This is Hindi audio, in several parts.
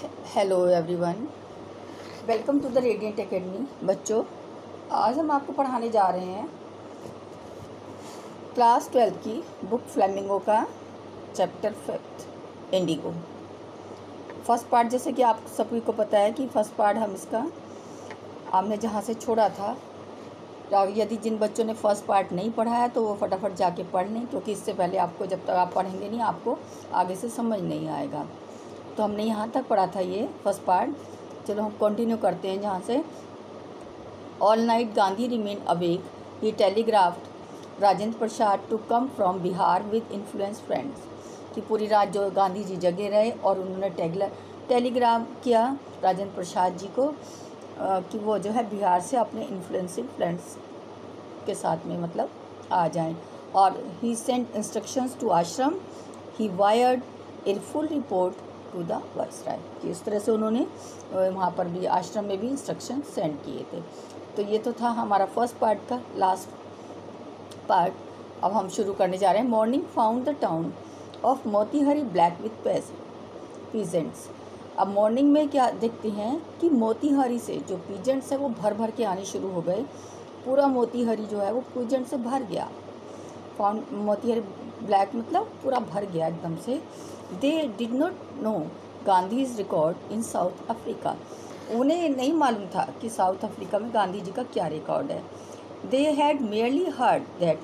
Hello everyone, welcome to the radiant academy. बच्चों, आज हम आपको पढ़ाने जा रहे हैं क्लास 12 की बुक फ्लेमिंगो का चैप्टर 5 इंडिगो। फर्स्ट पार्ट, जैसे कि आप सभी को पता है कि फर्स्ट पार्ट हमने जहाँ से छोड़ा था। यदि जिन बच्चों ने फर्स्ट पार्ट नहीं पढ़ा है तो वो फटाफट जाके पढ़ लें, क्योंकि इससे पहले आपको, जब तक आप पढ़ेंगे नहीं, आपको आगे से समझ नहीं आएगा। तो हमने यहाँ तक पढ़ा था ये फर्स्ट पार्ट। चलो हम कंटिन्यू करते हैं जहाँ से। All night Gandhi remain awake, he telegraphed Rajendra Prasad to come from Bihar with influence friends. कि पूरी रात जो गांधी जी जगे रहे और उन्होंने टेलीग्राफ किया राजेंद्र प्रसाद जी को कि वो जो है बिहार से अपने इन्फ्लुएंसिंग फ्रेंड्स के साथ में मतलब आ जाएं। और ही Saint instructions to ashram, he wired a full report to the viceroy. कि इस तरह से उन्होंने वहाँ पर भी आश्रम में भी इंस्ट्रक्शन सेंड किए थे। तो ये तो था हमारा फर्स्ट पार्ट का लास्ट पार्ट। अब हम शुरू करने जा रहे हैं। Morning found the town of Motihari black with peasants. अब मॉर्निंग में क्या देखते हैं कि मोतीहारी से जो पीजेंट्स है वो भर भर के आने शुरू हो गए। पूरा मोतीहारी जो है वो पीजेंट से भर गया। फाउंड मोतीहारी ब्लैक मतलब पूरा भर गया एकदम से। They did not know Gandhi's record in south Africa. उन्हें नहीं मालूम था कि साउथ अफ्रीका में गांधी जी का क्या रिकॉर्ड है। They had merely heard that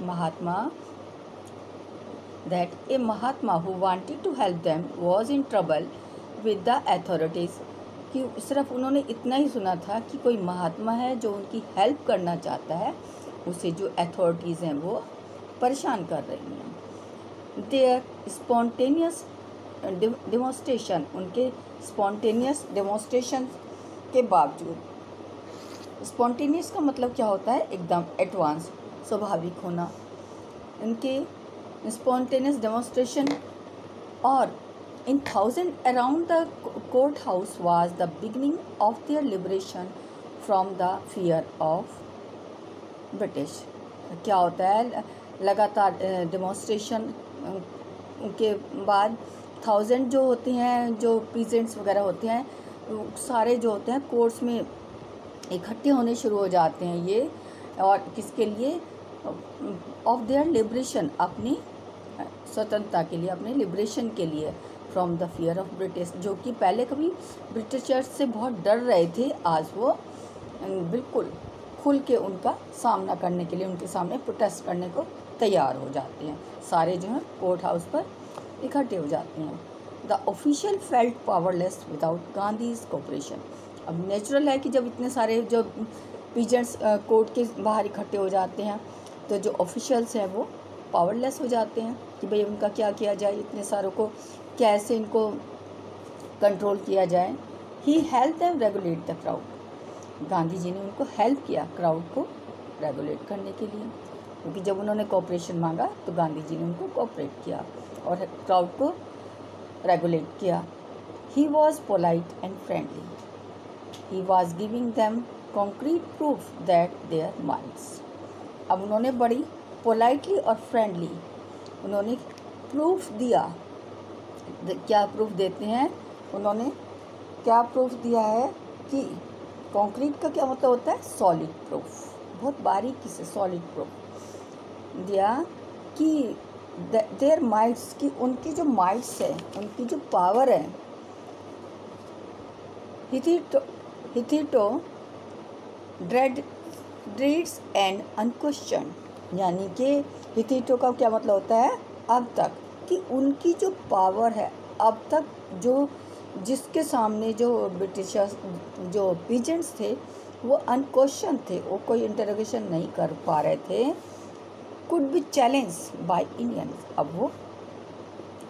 a Mahatma who wanted to help them was in trouble with the authorities. कि सिर्फ उन्होंने इतना ही सुना था कि कोई महात्मा है जो उनकी हेल्प करना चाहता है, उसे जो अथॉरिटीज़ हैं वो परेशान कर रही हैं। देयर स्पॉन्टेनियस डेमोन्स्ट्रेशन, उनके स्पॉन्टेनियस डेमोन्स्ट्रेशन के बावजूद। स्पॉन्टेनियस का मतलब क्या होता है? एकदम एडवांस, स्वाभाविक होना। इनके स्पॉन्टेनियस डेमोन्स्ट्रेशन और in thousand around the courthouse was the beginning of their liberation from the fear of British। क्या होता है? लगातार डेमोन्स्ट्रेशन के बाद 1000 जो होते हैं, जो पीजेंट्स वगैरह होते हैं, सारे जो होते हैं कोर्ट्स में इकट्ठे होने शुरू हो जाते हैं ये। और किसके लिए? ऑफ देयर लिबरेशन, अपनी स्वतंत्रता के लिए, अपने लिबरेशन के लिए। From the fear of British, जो कि पहले कभी ब्रिटिशर्स से बहुत डर रहे थे, आज वो बिल्कुल खुल के उनका सामना करने के लिए, उनके सामने प्रोटेस्ट करने को तैयार हो जाते हैं। सारे जो हैं कोर्ट हाउस पर इकट्ठे हो जाते हैं। The official felt powerless without Gandhi's cooperation. अब नेचुरल है कि जब इतने सारे जो पीजेंट्स कोर्ट के बाहर इकट्ठे हो जाते हैं तो जो ऑफिशियल्स हैं वो पावरलेस हो जाते हैं कि भाई उनका क्या किया जाए, इतने सारों को कैसे इनको कंट्रोल किया जाए। He help them regulate the crowd. Gandhi ji ने उनको हेल्प किया क्राउड को रेगुलेट करने के लिए, क्योंकि जब उन्होंने कोऑपरेशन मांगा तो गांधी जी ने उनको कोऑपरेट किया और क्राउड को रेगुलेट किया। He was polite and friendly, he was giving them concrete proof that their minds. अब उन्होंने बड़ी पोलाइटली और फ्रेंडली उन्होंने प्रूफ दिया। क्या प्रूफ देते हैं? उन्होंने क्या प्रूफ दिया है कि कंक्रीट का क्या मतलब होता है? Solid proof. बहुत बारीकी से सॉलिड प्रूफ दिया कि देयर माइट्स, की उनकी जो माइट्स है, उनकी जो पावर है, हिथिटो ड्रीड्स एंड अनक्वेश्चन। यानी कि हिथिटो का क्या मतलब होता है? अब तक, कि उनकी जो पावर है अब तक, जो जिसके सामने जो ब्रिटिशर्स, जो पीजेंट्स थे वो अनक्वेश्चन थे, वो कोई इंटरोगेशन नहीं कर पा रहे थे। Could be challenge by Indians. अब वो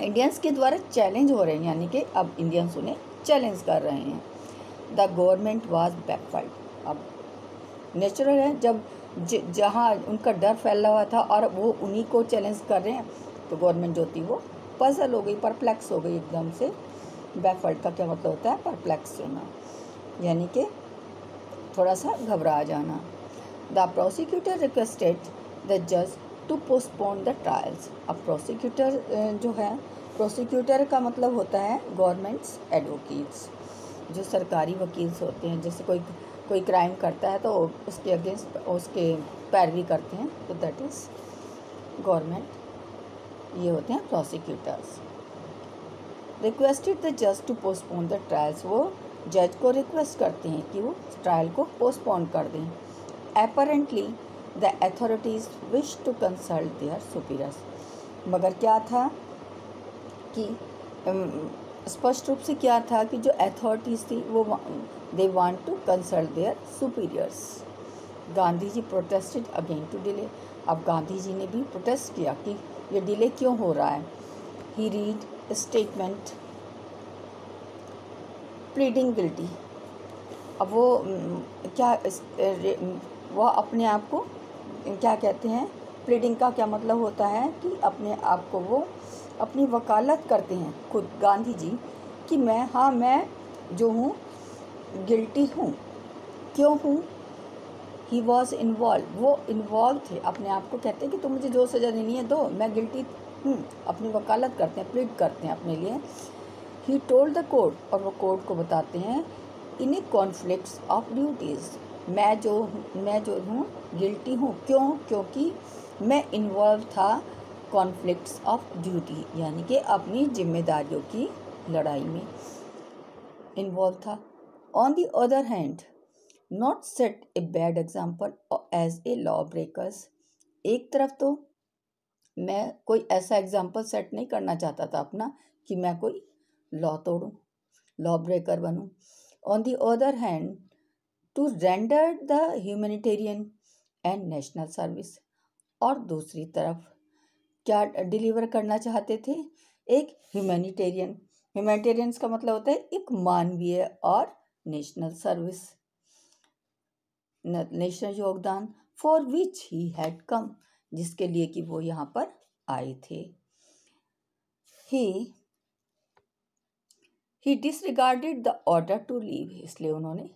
इंडियंस के द्वारा चैलेंज हो रहे हैं, यानी कि अब इंडियंस उन्हें चैलेंज कर रहे हैं। The government was backfired. अब नेचुरल है, जब जहाँ उनका डर फैला हुआ था और वो उन्हीं को चैलेंज कर रहे हैं तो गवर्नमेंट जो थी वो पजल हो गई, परप्लेक्स हो गई एकदम से। बैकवर्ड का क्या मतलब होता है? परप्लेक्स होना, यानी कि थोड़ा सा घबरा जाना। द प्रोसिक्यूटर रिक्वेस्टेड द जज टू पोस्टपोन द ट्रायल्स। अब प्रोसिक्यूटर जो है, प्रोसिक्यूटर का मतलब होता है गवर्नमेंट्स एडवोकेट्स। जो सरकारी वकील होते हैं, जैसे कोई क्राइम करता है तो उसके अगेंस्ट उसके पैरवी करते हैं, तो दैट इज़ गवर्नमेंट, ये होते हैं प्रोसिक्यूटर्स। रिक्वेस्टेड द जज टू पोस्टपोन द ट्रायल्स, वो जज को रिक्वेस्ट करते हैं कि वो ट्रायल को पोस्टपोन कर दें। Apparently the authorities wish to consult their superiors, मगर क्या था कि स्पष्ट रूप से क्या था कि जो अथॉरिटीज़ थी वो they want to consult their superiors. Gandhi ji protested again to delay, अब गांधी जी ने भी प्रोटेस्ट किया कि ये डिले क्यों हो रहा है। ही रीड स्टेटमेंट प्लीडिंग गिल्टी, अब वो क्या वो अपने आप को क्या कहते हैं, प्लीडिंग का क्या मतलब होता है कि अपने आप को वो अपनी वकालत करते हैं खुद गांधी जी कि मैं जो हूँ गिल्टी हूँ। क्यों हूँ? ही वॉज इन्वॉल्व, वो इन्वॉल्व थे, अपने आप को कहते हैं कि तुम मुझे जो सज़ा देनी है दो, मैं गिल्टी हूँ, अपनी वकालत करते हैं, प्लीड करते हैं अपने लिए। ही टोल्ड द कोर्ट, और वो कोर्ट को बताते हैं, इन ए कॉन्फ्लिक्ट्स ऑफ ड्यूटीज़, मैं जो हूँ गिल्टी हूँ। क्यों? क्योंकि मैं इन्वॉल्व था कॉन्फ्लिक्ट्स ऑफ ड्यूटी, यानी कि अपनी जिम्मेदारियों की लड़ाई में इन्वॉल्व था। On the other hand not set a bad example as a law breakers, एक तरफ तो मैं कोई ऐसा एग्जाम्पल सेट नहीं करना चाहता था अपना कि मैं कोई लॉ तोड़ूं, लॉ ब्रेकर बनूं। On the other hand to render the humanitarian and national service, और दूसरी तरफ क्या डिलीवर करना चाहते थे, एक ह्यूमैनिटेरियंस का मतलब होता है एक मानवीय और नेशनल सर्विस, नेशनल योगदान, for which he had come, जिसके लिए कि वो यहाँ पर आए थे। He disregarded the order to leave, इसलिए उन्होंने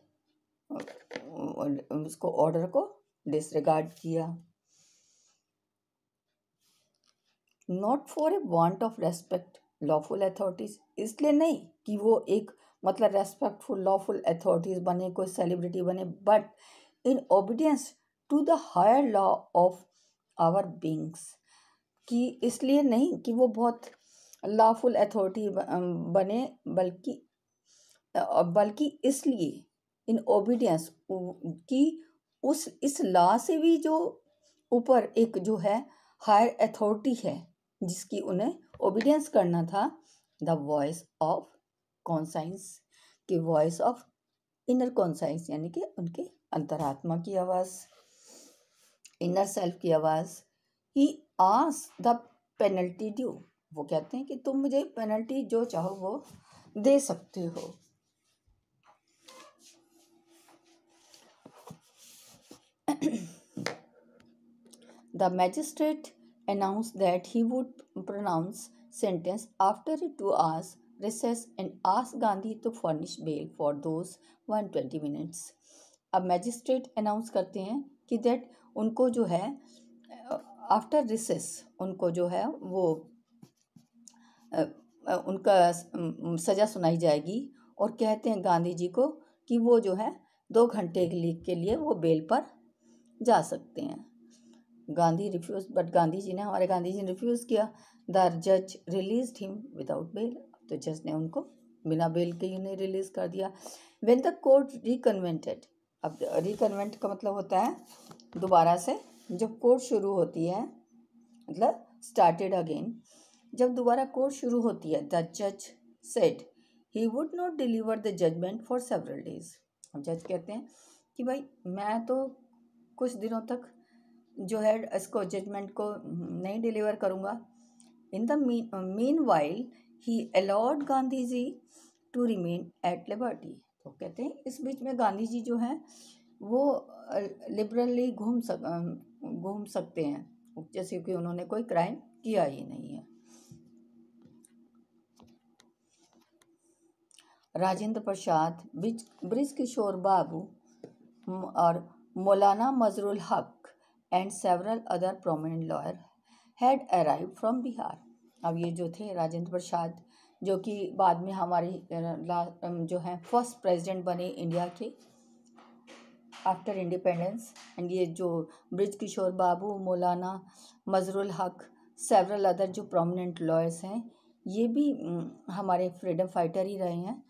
उसको ऑर्डर को डिसरिगार्ड किया। Not for a want of respect lawful authorities, इसलिए नहीं कि वो एक मतलब रेस्पेक्टफुल लॉफुल अथॉरिटीज बने, कोई सेलिब्रिटी बने, but in obedience to the higher law of our beings, कि इसलिए नहीं कि वो बहुत लॉफुल अथॉरिटी बने, बल्कि इसलिए इन ओबीडियंस कि इस लॉ से भी जो ऊपर एक जो है हायर अथॉरिटी है जिसकी उन्हें ओबीडियंस करना था, द वॉइस ऑफ कॉन्साइंस, की वॉइस ऑफ इनर कॉन्साइंस, यानी कि उनके अंतरात्मा की आवाज़, इनर सेल्फ की आवाज़। ही आस द पेनल्टी ड्यू, वो कहते हैं कि तुम मुझे पेनल्टी जो चाहो वो दे सकते हो। The magistrate announced that he would pronounce sentence after a 2 hours recess and asked Gandhi to furnish bail for those 120 minutes. अब मैजिस्ट्रेट अनाउंस करते हैं कि दैट उनको जो है आफ्टर रिसेस उनको जो है वो उनका सज़ा सुनाई जाएगी, और कहते हैं गांधी जी को कि वो जो है 2 घंटे के लिए वो बेल पर जा सकते हैं। गांधी रिफ्यूज, बट हमारे गांधी जी ने रिफ्यूज़ किया। द जज रिलीज्ड हिम विदाउट बेल, तो जज ने उनको बिना बेल के ही उन्हें रिलीज़ कर दिया। व्हेन द कोर्ट रिकन्वेंटेड, अब रिकन्वेंट का मतलब होता है दोबारा से, जब कोर्ट शुरू होती है मतलब स्टार्टेड अगेन, जब दोबारा कोर्ट शुरू होती है, द जज said he would not deliver the judgement for several days. अब जज कहते हैं कि भाई मैं तो कुछ दिनों तक जो है इसको जजमेंट को नहीं डिलीवर करूँगा। In the meanwhile he allowed Gandhi ji to remain at liberty, तो कहते हैं इस बीच में गांधी जी जो हैं वो लिबरली घूम सकते हैं, जैसे कि उन्होंने कोई क्राइम किया ही नहीं है। राजेंद्र प्रसाद, ब्रिज किशोर बाबू और मौलाना मजरुल हक and several other prominent lawyers had arrived from Bihar. अब ये जो थे राजेंद्र प्रसाद, जो कि बाद में हमारी जो है फर्स्ट प्रेसिडेंट बने इंडिया के आफ्टर इंडिपेंडेंस। एंड ये जो ब्रिज किशोर बाबू, मौलाना मजरुल हक, सेवरल अदर जो प्रोमिनेंट लॉयर्स हैं, ये भी हमारे फ्रीडम फाइटर ही रहे हैं।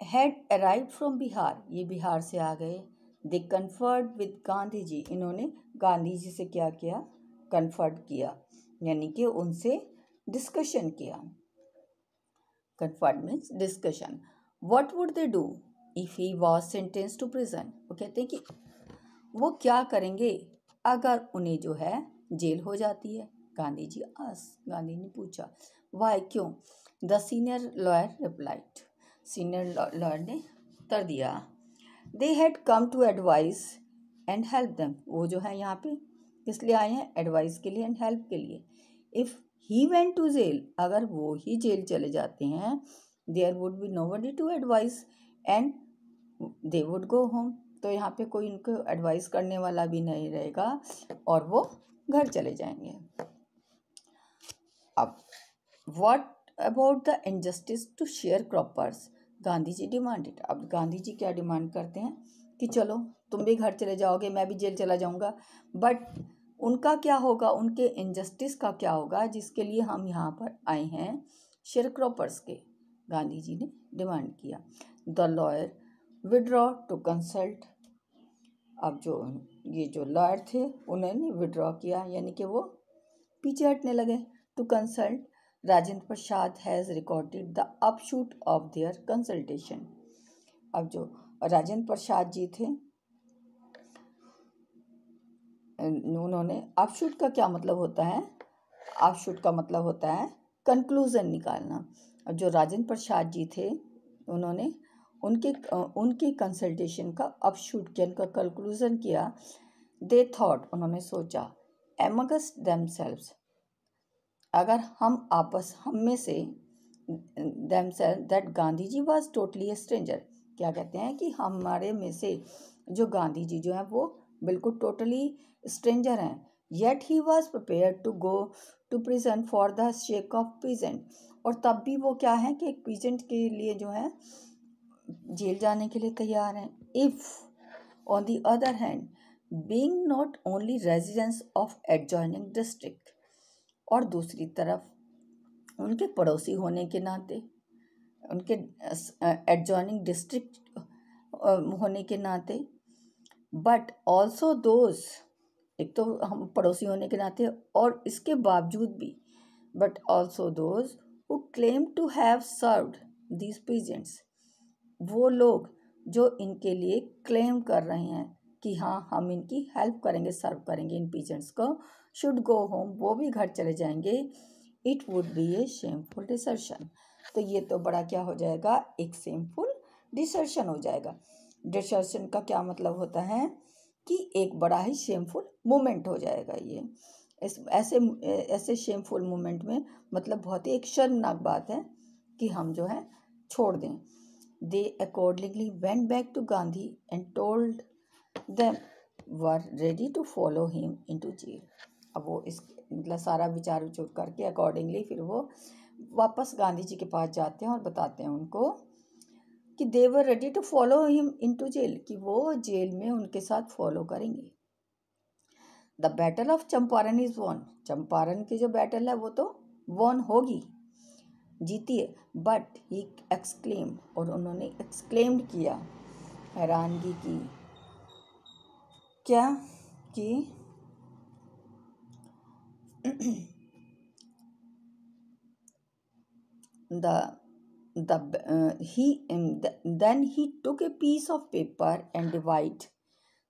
हैड अराइव्ड फ्रॉम बिहार, ये बिहार से आ गए। दे कन्फर्ड विद गांधी जी, इन्होंने गांधी जी से क्या किया, कन्फर्ड किया, यानी कि उनसे डिस्कशन किया। Conferred means discussion. What would they do if he was sentenced to prison, वो कहते हैं कि वो क्या करेंगे अगर उन्हें जो है जेल हो जाती है। गांधी जी गांधी ने पूछा, वाई, क्यों? The senior lawyer replied, senior lawyer ने उत्तर दिया, they had come to advise and help them, वो जो है यहाँ पे किस लिए आए हैं, एडवाइस के लिए एंड हेल्प के लिए। If he went to jail, अगर वो ही जेल चले जाते हैं, there would be nobody to advise and they would go home, तो यहाँ पे कोई उनको एडवाइस करने वाला भी नहीं रहेगा और वो घर चले जाएंगे। अब what about the injustice to share croppers, Gandhi ji demanded. अब गांधी जी क्या डिमांड करते हैं कि चलो तुम भी घर चले जाओगे, मैं भी जेल चला जाऊंगा, बट उनका क्या होगा, उनके इनजस्टिस का क्या होगा जिसके लिए हम यहाँ पर आए हैं, शेयर क्रॉपर्स के, गांधी जी ने डिमांड किया। The lawyer withdraw to consult, अब ये जो लॉयर थे उन्होंने विड्रॉ किया, यानी कि वो पीछे हटने लगे। To consult, Rajendra Prasad has recorded the upshot of their consultation. अब जो राजेंद्र प्रसाद जी थे, उन्होंने, अपशूट का क्या मतलब होता है, अपशूट का मतलब होता है कंक्लूजन निकालना। अब जो राजेंद्र प्रसाद जी थे, उन्होंने उनके कंसल्टेशन का अपशूट किया, उनका कंक्लूजन किया। दे थॉट, उन्होंने सोचा, एमंगस्ट देमसेल्व्स, अगर हम में से, themselves, that Gandhi ji was totally a stranger, क्या कहते हैं कि हमारे में से जो गांधी जी जो हैं वो बिल्कुल टोटली स्ट्रेंजर हैं। Yet he was prepare to go to prison for the sake of peasant, और तब भी वो क्या है कि एक पीजेंट के लिए जो है जेल जाने के लिए तैयार हैं। If on the other hand being not only residents of adjoining district, और दूसरी तरफ उनके पड़ोसी होने के नाते, उनके एडजॉइनिंग डिस्ट्रिक्ट होने के नाते, बट ऑल्सो दोज, एक तो हम पड़ोसी होने के नाते और इसके बावजूद भी, but also those who claim to have served these peasants, वो लोग जो इनके लिए क्लेम कर रहे हैं कि हाँ हम इनकी हेल्प करेंगे, सर्व करेंगे इन पीजेंट्स को, शुड गो होम, वो भी घर चले जाएंगे। It would be A shameful desertion, तो ये तो बड़ा क्या हो जाएगा, एक शेमफुल डिसर्शन हो जाएगा। डिसर्शन का क्या मतलब होता है कि एक बड़ा ही शेमफुल मोमेंट हो जाएगा। ये ऐसे शेमफुल मोमेंट में मतलब बहुत ही एक शर्मनाक बात है कि हम जो है छोड़ दें। They accordingly went back to Gandhi and told them were ready to follow him into jail. अब वो इस मतलब सारा विचार विचूर करके अकॉर्डिंगली फिर वो वापस गांधी जी के पास जाते हैं और बताते हैं उनको कि they were ready to follow him into jail, कि वो जेल में उनके साथ फॉलो करेंगे। The battle of Champaran is won, Champaran की जो बैटल है वो तो वॉन होगी, जीती है। बट ही एक्सक्लेम, और उन्होंने एक्सक्लेम्ड किया, हैरानगी की, क्या कि then he took a piece of paper and divided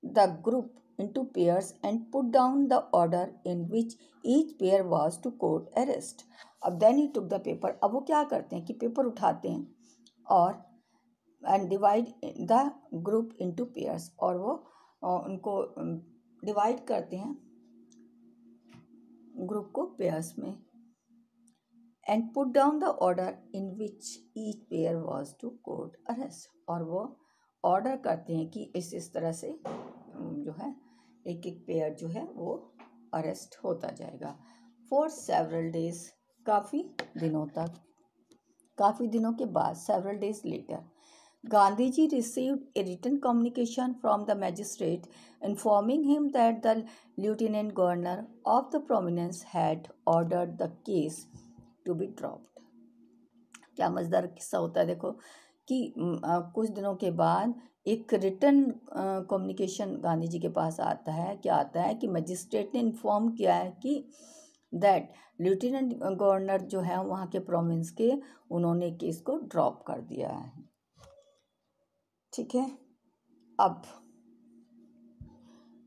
the group into pairs and put down the order in which each pair was to court arrest. अब then he took the paper, अब वो क्या करते हैं कि पेपर उठाते हैं और and divide the group into pairs, और वो उनको डिवाइड करते हैं ग्रुप को पेयर्स में, and put down the order in which each pair was to court arrest, और वो ऑर्डर करते हैं कि इस तरह से जो है एक एक पेयर जो है वो अरेस्ट होता जाएगा। फॉर सेवरल डेज, काफ़ी दिनों तक। काफ़ी दिनों के बाद, several days later, Gandhiji received a written communication from the magistrate informing him that the lieutenant governor of the province had ordered the case to be dropped. क्या मज़ेदार किस्सा होता है देखो कि कुछ दिनों के बाद एक रिटन कम्युनिकेशन गांधी जी के पास आता है। क्या आता है कि मजिस्ट्रेट ने इन्फॉर्म किया है कि दैट लेफ्टिनेंट गवर्नर जो है वहाँ के प्रोविंस के, उन्होंने केस को ड्रॉप कर दिया है। ठीक है, अब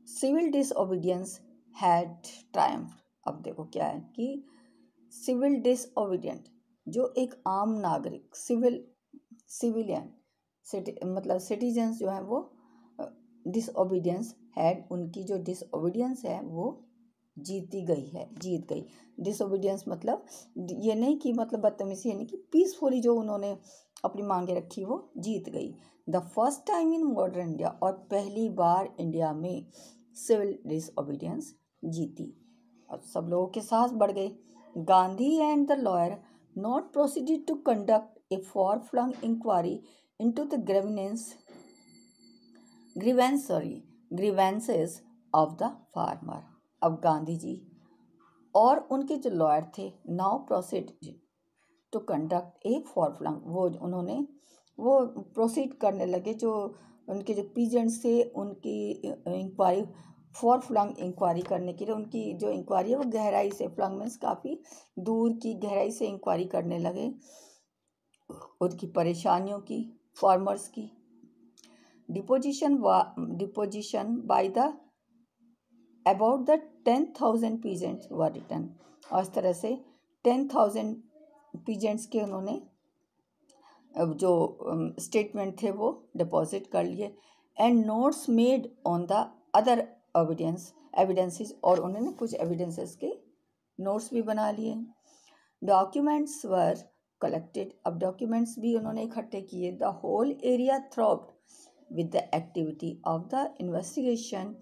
सिविल डिसओबीडियंस हैड ट्रायम्फ। अब देखो क्या है कि सिविल डिसओबीडियंट जो एक आम नागरिक, सिविलियन मतलब सिटीजन्स जो है वो डिसओबीडियंस हैड, उनकी जो डिसओबीडियंस है वो जीत गई। डिसओबीडियंस मतलब ये नहीं कि मतलब बदतमीजी, यानी कि पीसफुली जो उन्होंने अपनी मांगे रखी वो जीत गई। The first time in modern India, और पहली बार इंडिया में सिविल डिसओबीडियंस जीती और सब लोगों के साथ बढ़ गए। Gandhi and the lawyer not proceeded to conduct a far-flung inquiry into the grievances of the farmer. अब गांधी जी और उनके जो लॉयर थे now proceeded to conduct a far-flung, वो प्रोसीड करने लगे, जो उनके जो पीजेंट्स थे उनकी इंक्वायरी, फॉर-फ्लंग इंक्वायरी करने के लिए, उनकी जो इंक्वायरी है वो गहराई से, फ्लंग मीन्स काफ़ी दूर की गहराई से इंक्वायरी करने लगे उनकी परेशानियों की, फार्मर्स की। Deposition by the about the 10,000 peasants were written, और इस तरह से 10,000 पीजेंट्स के उन्होंने जो स्टेटमेंट थे वो डिपॉजिट कर लिए। And notes made on the other evidences, और उन्होंने कुछ एविडेंसेस के नोट्स भी बना लिए। डॉक्यूमेंट्स वर कलेक्टेड, अब डॉक्यूमेंट्स भी उन्होंने इकट्ठे किए। The whole area throbbed with the activity of the investigation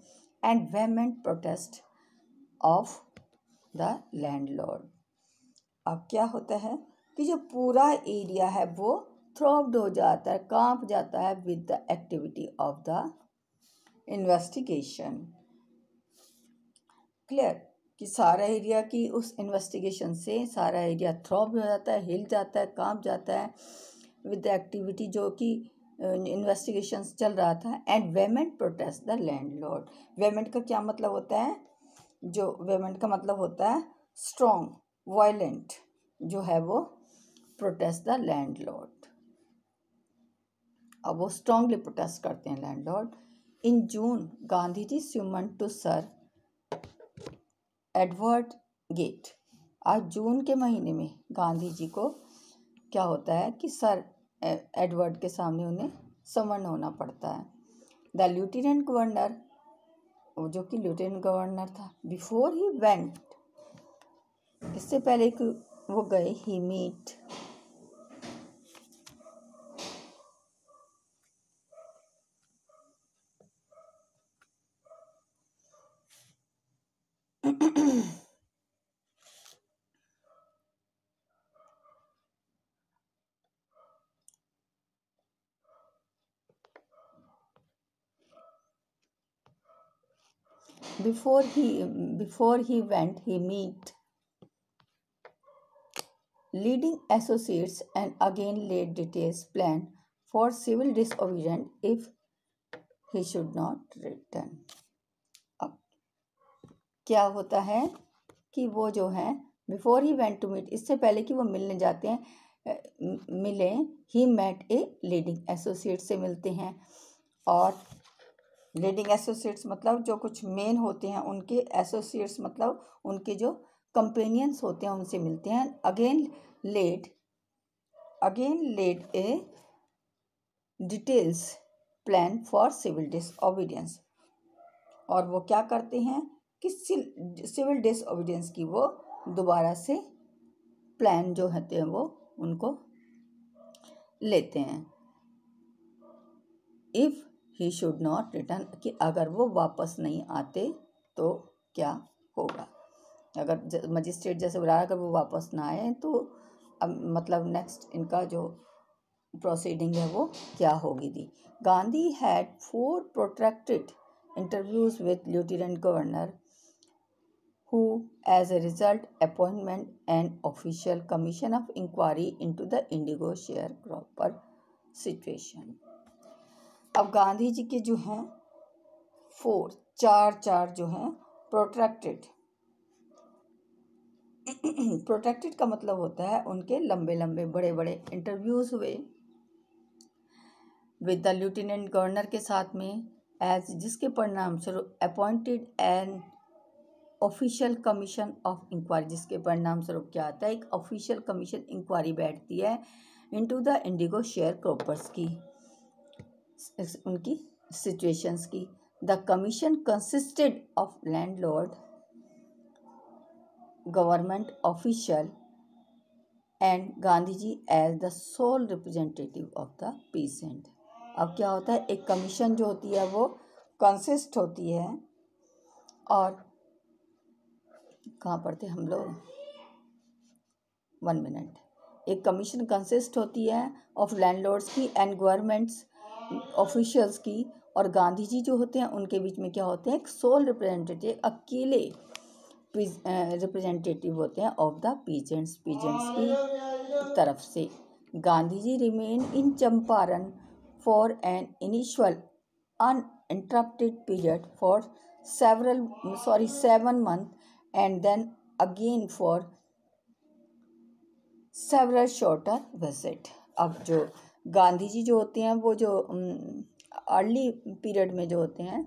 and vehement protest of the landlord. अब क्या होता है कि जो पूरा एरिया है वो थ्रॉब्ड हो जाता है, कांप जाता है with the activity of the investigation. Clear कि सारा एरिया की उस इन्वेस्टिगेशन से सारा एरिया थ्रॉब हो जाता है, हिल जाता है, कांप जाता है विद द एक्टिविटी जो कि इन्वेस्टिगेशन चल रहा था। And vehement protest the landlord. Vehement का क्या मतलब होता है? जो वेमेंट का मतलब होता है स्ट्रॉन्ग, वायलेंट जो है वो प्रोटेस्ट द लैंडलॉर्ड। अब वो स्ट्रांगली प्रोटेस्ट करते हैं landlord. In June Gandhi ji summoned to sir Edward Gait. आज जून के महीने में गांधी जी को क्या होता है कि सर एडवर्ड के सामने उन्हें समन होना पड़ता है। द लेफ्टिनेंट गवर्नर, जो कि लेफ्टिनेंट गवर्नर था, बिफोर ही वेंट, इससे पहले कि वो गए, ही meet before he went, he meet leading associates and again laid details plan for civil disobedience if he should not return. अब क्या होता है कि वो जो है before he went to meet, इससे पहले कि वो मिलने जाते हैं, मिले, he met a leading associate से मिलते हैं, और लीडिंग एसोसिएट्स मतलब जो कुछ मेन होते हैं उनके, एसोसिएट्स मतलब उनके जो कंपेनियंस होते हैं उनसे मिलते हैं। Again led a details plan for civil disobedience, और वो क्या करते हैं कि सिविल डिसओबीडियंस की वो दोबारा से प्लान जो होते हैं वो उनको लेते हैं। If he should not return, कि अगर वो वापस नहीं आते तो क्या होगा। अगर मजिस्ट्रेट जैसे बुलाया, अगर वो वापस ना आए तो अब मतलब नेक्स्ट इनका जो प्रोसीडिंग है वो क्या होगी थी। Gandhi had 4 protracted interviews with lieutenant governor who as a result appointment an official commission of inquiry into the indigo sharecropper situation। अब गांधी जी के जो हैं 4 जो हैं प्रोट्रैक्टेड प्रोटेक्टेड का मतलब होता है उनके लंबे लंबे बड़े बड़े इंटरव्यूज हुए विद द लेफ्टिनेंट गवर्नर के साथ में, एज जिसके परिणाम स्वरूप appointed an official commission of inquiry, जिसके परिणाम स्वरूप क्या आता है, एक ऑफिशियल कमीशन इंक्वायरी बैठती है into the indigo share croppers की, उनकी सिचुएशंस की। The commission consisted of landlord, government official and Gandhi ji as the sole representative of the peasant. अब क्या होता है, एक कमीशन जो होती है वो कंसिस्ट होती है, और कहाँ पर थे हम लोग, 1 मिनट। एक कमीशन कंसिस्ट होती है ऑफ लैंडलॉर्ड्स की एंड गवर्नमेंट्स ऑफिशियल्स की, और गांधी जी जो होते हैं उनके बीच में क्या होते हैं, एक सोल रिप्रेजेंटेटिव, अकेले रिप्रेजेंटेटिव होते हैं ऑफ द पीजेंट्स की तरफ से। Gandhi ji remain in Champaran for an initial uninterrupted period for 7 months and then again for several shorter visit। अब जो गांधी जी जो होते हैं वो जो अर्ली पीरियड में जो होते हैं,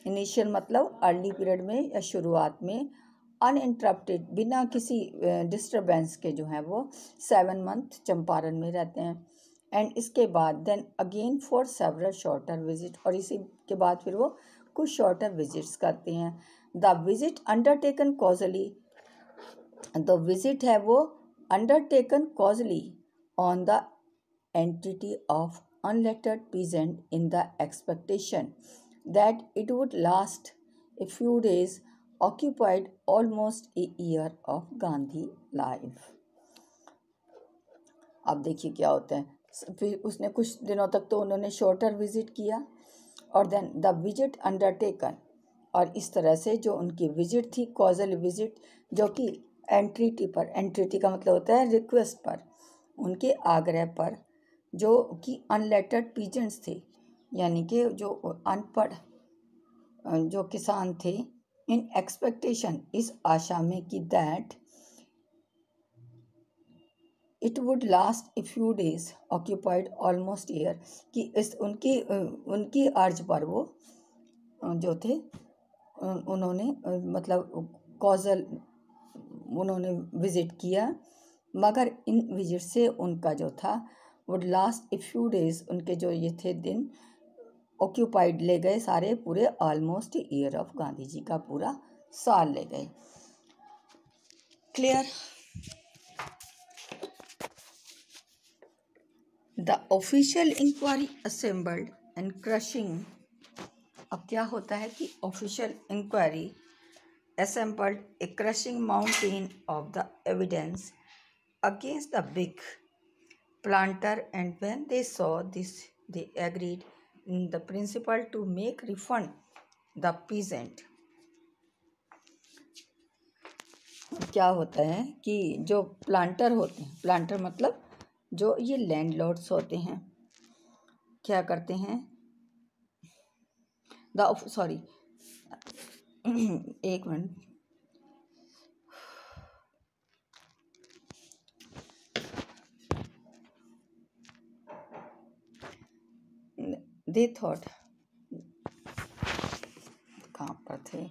इनिशियल मतलब अर्ली पीरियड में या शुरुआत में, अनइंटरप्टेड बिना किसी डिस्टरबेंस के जो हैं वो 7 मंथ चंपारण में रहते हैं, एंड इसके बाद then again for several shorter visit, और इसी के बाद फिर वो कुछ शॉर्टर विजिट्स करते हैं। The visit undertaken casually, the visit है वो undertaken casually on the entity of unlettered peasant in the expectation that it would last a few days, occupied almost a year of Gandhi life। अब देखिए क्या होता है, फिर उसने कुछ दिनों तक तो उन्होंने शॉर्टर विजिट किया, और देन द विजिट अंडरटेकन, और इस तरह से जो उनकी विजिट थी, कॉजल विजिट, जो कि एंट्रिटी पर, एंट्रिटी का मतलब होता है रिक्वेस्ट पर, उनके आग्रह पर, जो कि अनलेटर्ड पीजेंट्स थे, यानी कि जो अनपढ़ जो किसान थे, इन एक्सपेक्टेशन, इस आशा में कि that it would last a few days, occupied almost year, कि इस उनकी अर्ज पर वो जो थे उन्होंने मतलब कॉजल उन्होंने विजिट किया, मगर इन विजिट से उनका जो था would last a few days, उनके जो ये थे दिन ऑक्यूपाइड ले गए सारे पूरे, almost year of Gandhi ji का पूरा साल ले गए। Clear. The official inquiry assembled and crushing. अब क्या होता है कि official inquiry assembled a crushing mountain of the evidence against the big planter, and when they saw this they agreed in the principle to make refund the peasant। क्या होता है कि जो प्लांटर होते हैं, प्लांटर मतलब जो ये लैंडलॉर्ड्स होते हैं, क्या करते हैं, सॉरी एक मिनट, they thought, कहाँ पर थे,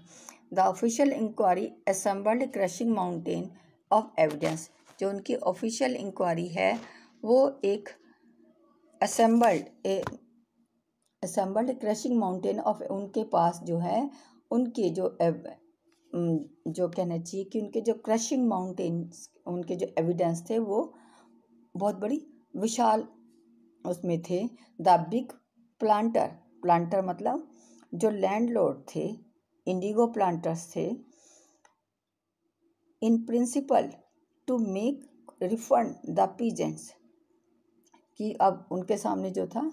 the official inquiry assembled crushing mountain of evidence, जो उनकी ऑफिशियल इंक्वायरी है वो एक असेंबल्ड क्रशिंग माउंटेन ऑफ, उनके पास जो है उनके जो कहना चाहिए कि उनके जो क्रशिंग माउंटेन्स, उनके जो एविडेंस थे वो बहुत बड़ी विशाल उसमें थे। द बिग प्लांटर, प्लांटर मतलब जो लैंडलॉर्ड थे, इंडिगो प्लांटर्स थे, in principle to make refund the peasants, कि अब उनके सामने जो था